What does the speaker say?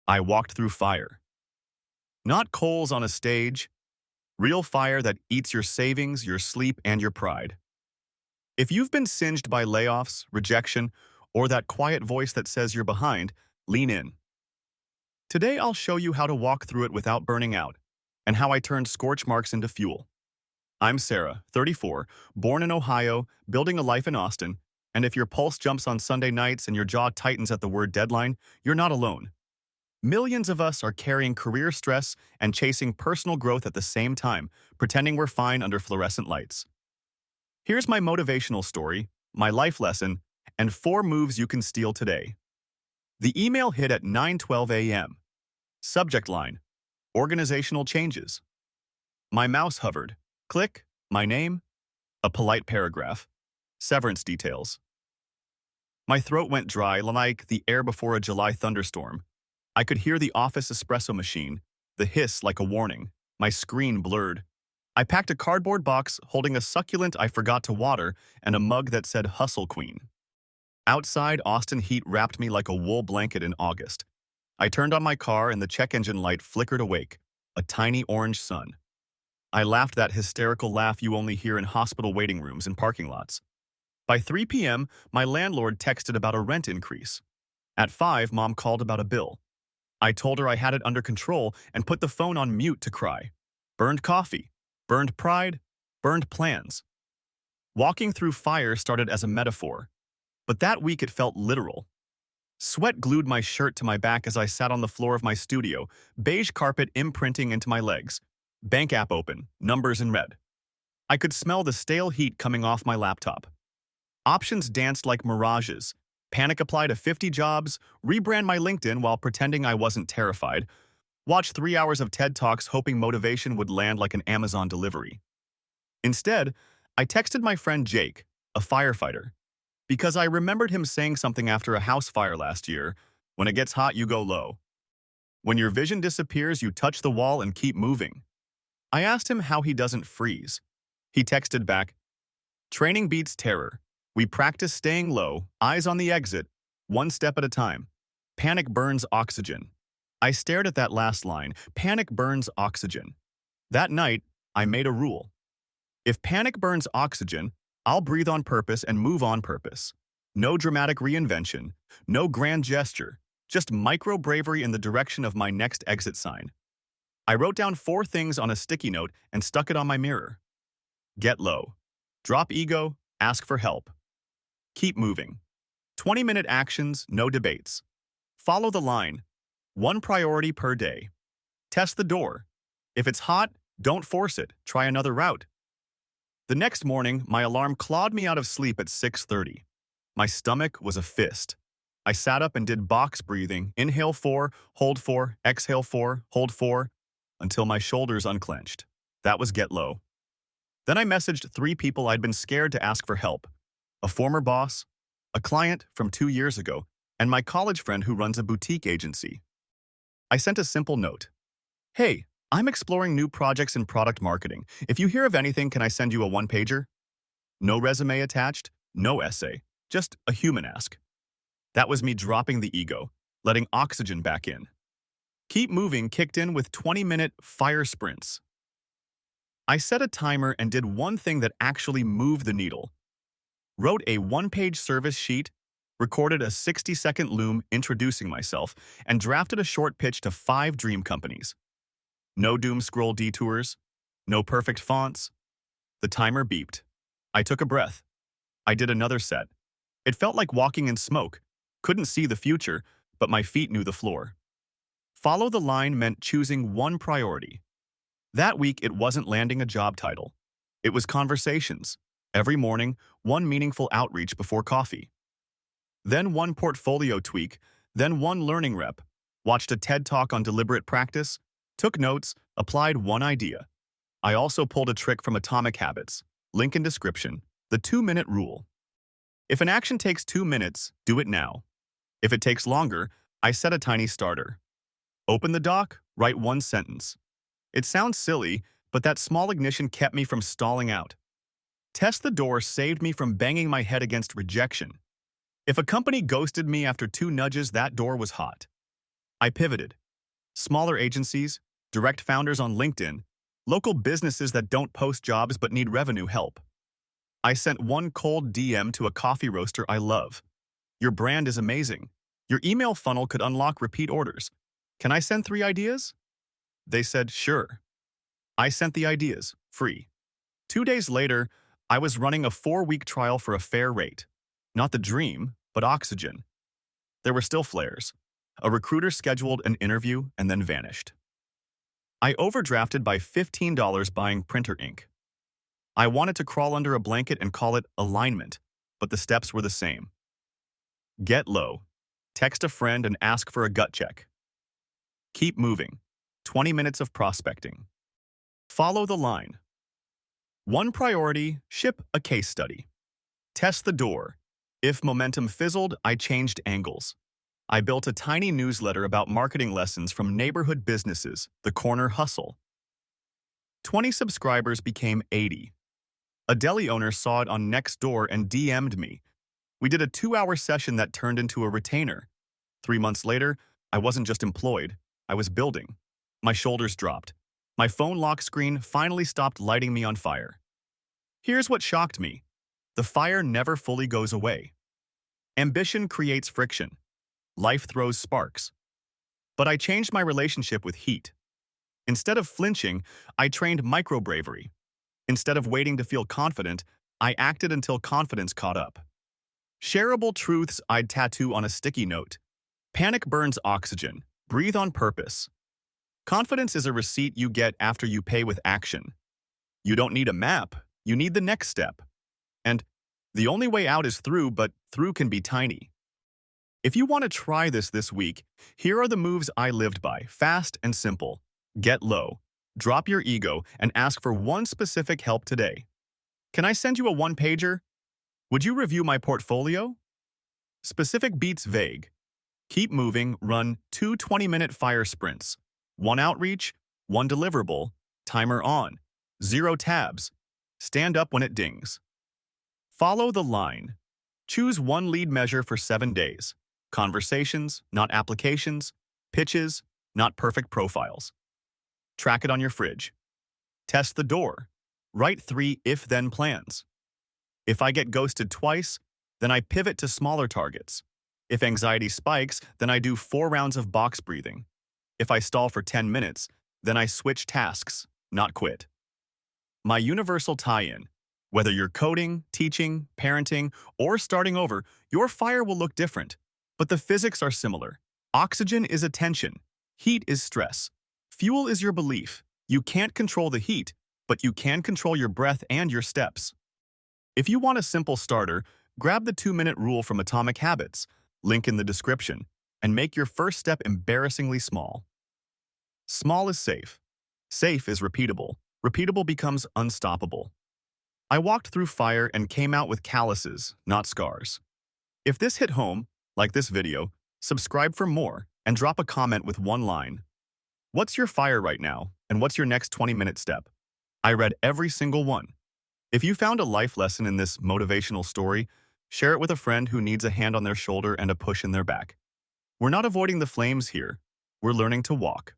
I walked through fire. Not coals on a stage, real fire that eats your savings, your sleep, and your pride. If you've been singed by layoffs, rejection, or that quiet voice that says you're behind, lean in. Today I'll show you how to walk through it without burning out, and how I turned scorch marks into fuel. I'm Sarah, 34, born in Ohio, building a life in Austin, and if your pulse jumps on Sunday nights and your jaw tightens at the word deadline, you're not alone. Millions of us are carrying career stress and chasing personal growth at the same time, pretending we're fine under fluorescent lights. Here's my motivational story, my life lesson, and 4 moves you can steal today. The email hit at 9:12 a.m. Subject line: Organizational changes. My mouse hovered. Click, my name, a polite paragraph, severance details. My throat went dry like the air before a July thunderstorm. I could hear the office espresso machine, the hiss like a warning. My screen blurred. I packed a cardboard box holding a succulent I forgot to water and a mug that said Hustle Queen. Outside, Austin heat wrapped me like a wool blanket in August. I turned on my car and the check engine light flickered awake, a tiny orange sun. I laughed that hysterical laugh you only hear in hospital waiting rooms and parking lots. By 3 p.m., my landlord texted about a rent increase. At 5, Mom called about a bill. I told her I had it under control and put the phone on mute to cry. Burned coffee, burned pride, burned plans. Walking through fire started as a metaphor, but that week it felt literal. Sweat glued my shirt to my back as I sat on the floor of my studio, beige carpet imprinting into my legs. Bank app open, numbers in red. I could smell the stale heat coming off my laptop. Options danced like mirages. Panic apply to 50 jobs, rebrand my LinkedIn while pretending I wasn't terrified, watch 3 hours of TED Talks hoping motivation would land like an Amazon delivery. Instead, I texted my friend Jake, a firefighter, because I remembered him saying something after a house fire last year: when it gets hot, you go low. When your vision disappears, you touch the wall and keep moving. I asked him how he doesn't freeze. He texted back, "Training beats terror. We practice staying low, eyes on the exit, one step at a time. Panic burns oxygen." I stared at that last line, panic burns oxygen. That night, I made a rule. If panic burns oxygen, I'll breathe on purpose and move on purpose. No dramatic reinvention, no grand gesture, just micro-bravery in the direction of my next exit sign. I wrote down 4 things on a sticky note and stuck it on my mirror. Get low. Drop ego, ask for help. Keep moving. 20-minute actions, no debates. Follow the line. 1 priority per day. Test the door. If it's hot, don't force it. Try another route. The next morning, my alarm clawed me out of sleep at 6:30. My stomach was a fist. I sat up and did box breathing, inhale 4, hold 4, exhale 4, hold 4, until my shoulders unclenched. That was get low. Then I messaged 3 people I'd been scared to ask for help: a former boss, a client from 2 years ago, and my college friend who runs a boutique agency. I sent a simple note. "Hey, I'm exploring new projects in product marketing. If you hear of anything, can I send you a 1-pager? No resume attached, no essay, just a human ask." That was me dropping the ego, letting oxygen back in. Keep moving kicked in with 20-minute fire sprints. I set a timer and did one thing that actually moved the needle. Wrote a 1-page service sheet, recorded a 60-second loom introducing myself, and drafted a short pitch to 5 dream companies. No doom scroll detours, no perfect fonts. The timer beeped. I took a breath. I did another set. It felt like walking in smoke. Couldn't see the future, but my feet knew the floor. Follow the line meant choosing 1 priority. That week, it wasn't landing a job title. It was conversations. Every morning, 1 meaningful outreach before coffee. Then 1 portfolio tweak, then 1 learning rep. Watched a TED Talk on deliberate practice, took notes, applied 1 idea. I also pulled a trick from Atomic Habits. Link in description. The 2-minute rule. If an action takes 2 minutes, do it now. If it takes longer, I set a tiny starter. Open the doc, write 1 sentence. It sounds silly, but that small ignition kept me from stalling out. Test the door saved me from banging my head against rejection. If a company ghosted me after 2 nudges, that door was hot. I pivoted. Smaller agencies, direct founders on LinkedIn, local businesses that don't post jobs but need revenue help. I sent one cold DM to a coffee roaster I love. Your brand is amazing. Your email funnel could unlock repeat orders. Can I send 3 ideas? They said, sure. I sent the ideas, free. 2 days later, I was running a 4-week trial for a fair rate. Not the dream, but oxygen. There were still flares. A recruiter scheduled an interview and then vanished. I overdrafted by $15 buying printer ink. I wanted to crawl under a blanket and call it alignment, but the steps were the same. Get low. Text a friend and ask for a gut check. Keep moving. 20 minutes of prospecting. Follow the line. One priority, ship a case study. Test the door. If momentum fizzled, I changed angles. I built a tiny newsletter about marketing lessons from neighborhood businesses, the corner hustle. 20 subscribers became 80. A deli owner saw it on Nextdoor and DM'd me. We did a 2-hour session that turned into a retainer. 3 months later, I wasn't just employed, I was building. My shoulders dropped. My phone lock screen finally stopped lighting me on fire. Here's what shocked me. The fire never fully goes away. Ambition creates friction. Life throws sparks. But I changed my relationship with heat. Instead of flinching, I trained micro-bravery. Instead of waiting to feel confident, I acted until confidence caught up. Shareable truths I'd tattoo on a sticky note. Panic burns oxygen. Breathe on purpose. Confidence is a receipt you get after you pay with action. You don't need a map, you need the next step. And the only way out is through, but through can be tiny. If you want to try this week, here are the moves I lived by, fast and simple. Get low, drop your ego, and ask for one specific help today. Can I send you a one-pager? Would you review my portfolio? Specific beats vague. Keep moving, run 2 20-minute fire sprints. 1 outreach, 1 deliverable, timer on, 0 tabs. Stand up when it dings. Follow the line. Choose one lead measure for 7 days. Conversations, not applications. Pitches, not perfect profiles. Track it on your fridge. Test the door. Write 3 if-then plans. If I get ghosted twice, then I pivot to smaller targets. If anxiety spikes, then I do 4 rounds of box breathing. If I stall for 10 minutes, then I switch tasks, not quit. My universal tie-in. Whether you're coding, teaching, parenting, or starting over, your fire will look different. But the physics are similar. Oxygen is attention. Heat is stress. Fuel is your belief. You can't control the heat, but you can control your breath and your steps. If you want a simple starter, grab the 2-minute rule from Atomic Habits, link in the description, and make your first step embarrassingly small. Small is safe. Safe is repeatable. Repeatable becomes unstoppable. I walked through fire and came out with calluses, not scars. If this hit home, like this video, subscribe for more and drop a comment with one line. What's your fire right now, and what's your next 20-minute step? I read every single one. If you found a life lesson in this motivational story, share it with a friend who needs a hand on their shoulder and a push in their back. We're not avoiding the flames here. We're learning to walk.